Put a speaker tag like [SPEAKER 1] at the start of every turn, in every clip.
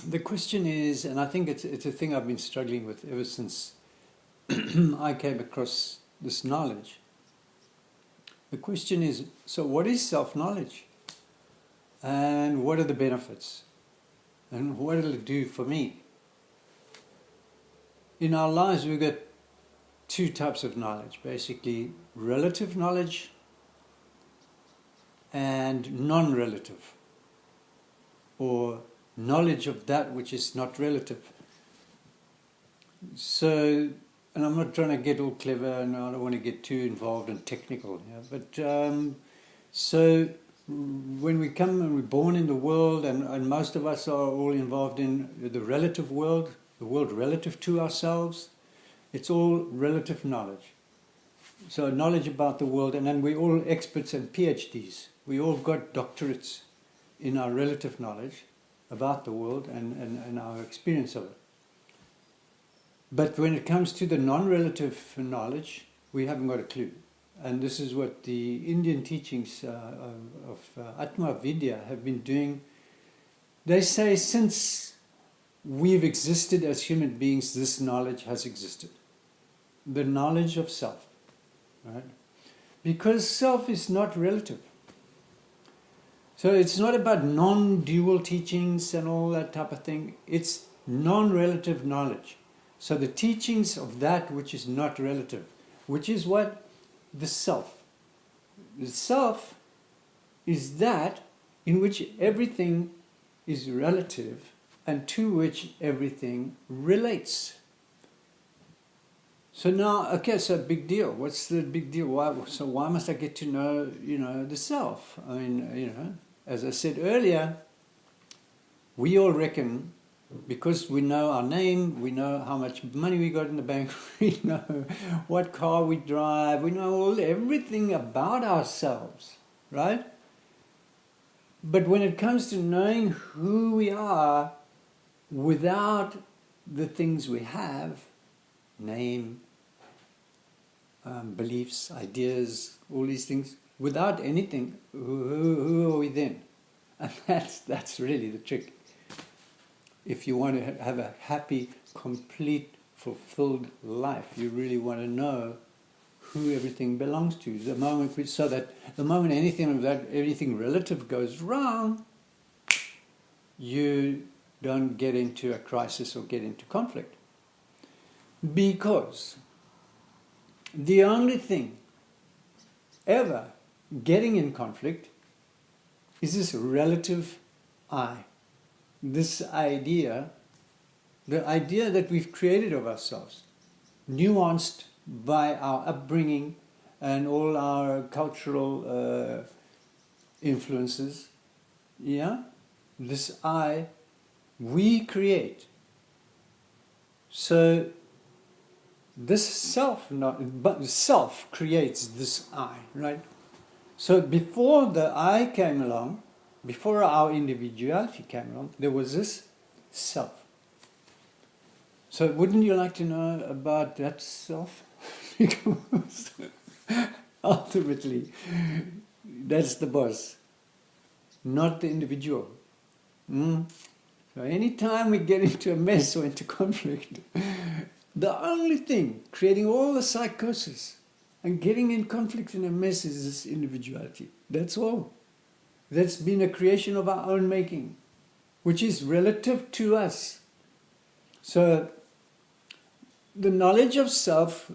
[SPEAKER 1] the question is, and I think it's a thing I've been struggling with ever since I came across this knowledge. The question is, so what is self-knowledge? And what are the benefits? And what will it do for me? In our lives, we've got two types of knowledge, basically relative knowledge and non-relative, or knowledge of that which is not relative. So, and I'm not trying to get all clever, and I don't want to get too involved and technical, but so when we come and we're born in the world, and most of us are all involved in the relative world, the world relative to ourselves, it's all relative knowledge. So knowledge about the world, and then we're all experts and PhDs. We all got doctorates in our relative knowledge about the world and our experience of it. But when it comes to the non-relative knowledge, we haven't got a clue. And this is what the Indian teachings of Atma Vidya have been doing. They say since we've existed as human beings, this knowledge has existed. The knowledge of self. Right? Because self is not relative. So it's not about non-dual teachings and all that type of thing. It's non-relative knowledge. So the teachings of that which is not relative, which is what? The self. The self is that in which everything is relative and to which everything relates. So now, okay, so big deal. What's the big deal? Why must I get to know, the self? I mean, as I said earlier, we all reckon, because we know our name, we know how much money we got in the bank, we know what car we drive, we know everything about ourselves, right? But when it comes to knowing who we are without the things we have, name, beliefs, ideas, all these things, without anything, who are we then? And that's really the trick. If you want to have a happy, complete, fulfilled life, you really want to know who everything belongs to. So that the moment anything relative goes wrong, you don't get into a crisis or get into conflict. Because the only thing ever getting in conflict is this relative I. This idea, the idea that we've created of ourselves, nuanced by our upbringing and all our cultural influences, this I, we create. So this self creates this I, right? So before the I came along, before our individuality came along, there was this self. So wouldn't you like to know about that self? Because ultimately, that's the boss, not the individual. So anytime we get into a mess or into conflict, the only thing creating all the psychosis and getting in conflict and a mess is this individuality. That's all. That's been a creation of our own making, which is relative to us. So the knowledge of self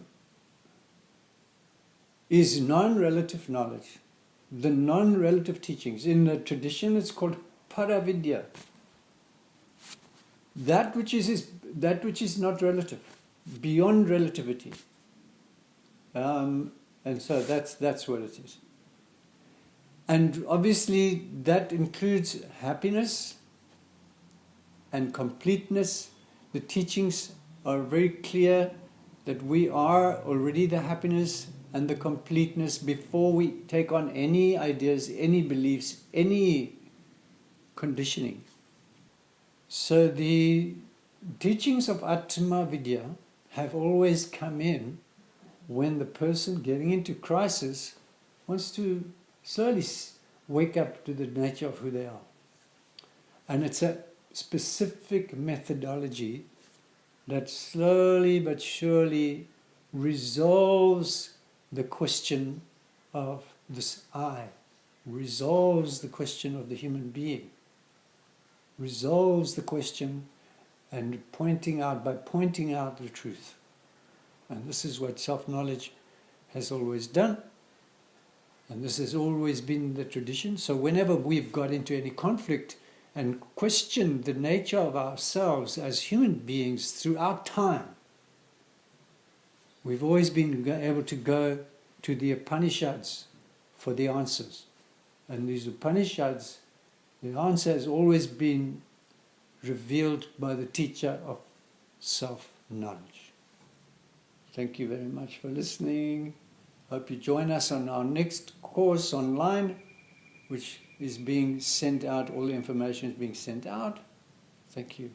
[SPEAKER 1] is non-relative knowledge. The non-relative teachings. In the tradition it's called Paravidya. That which is not relative, beyond relativity. And so that's what it is. And obviously that includes happiness and completeness. The teachings are very clear that we are already the happiness and the completeness before we take on any ideas, any beliefs, any conditioning. So the teachings of Atma Vidya have always come in when the person getting into crisis wants to slowly wake up to the nature of who they are. And it's a specific methodology that slowly but surely resolves the question of this I, resolves the question of the human being, resolves the question and by pointing out the truth. And this is what self-knowledge has always done. And this has always been the tradition. So whenever we've got into any conflict and questioned the nature of ourselves as human beings throughout time, we've always been able to go to the Upanishads for the answers. And these Upanishads, the answer has always been revealed by the teacher of self-knowledge. Thank you very much for listening. Hope you join us on our next course online, which is being sent out. All the information is being sent out. Thank you.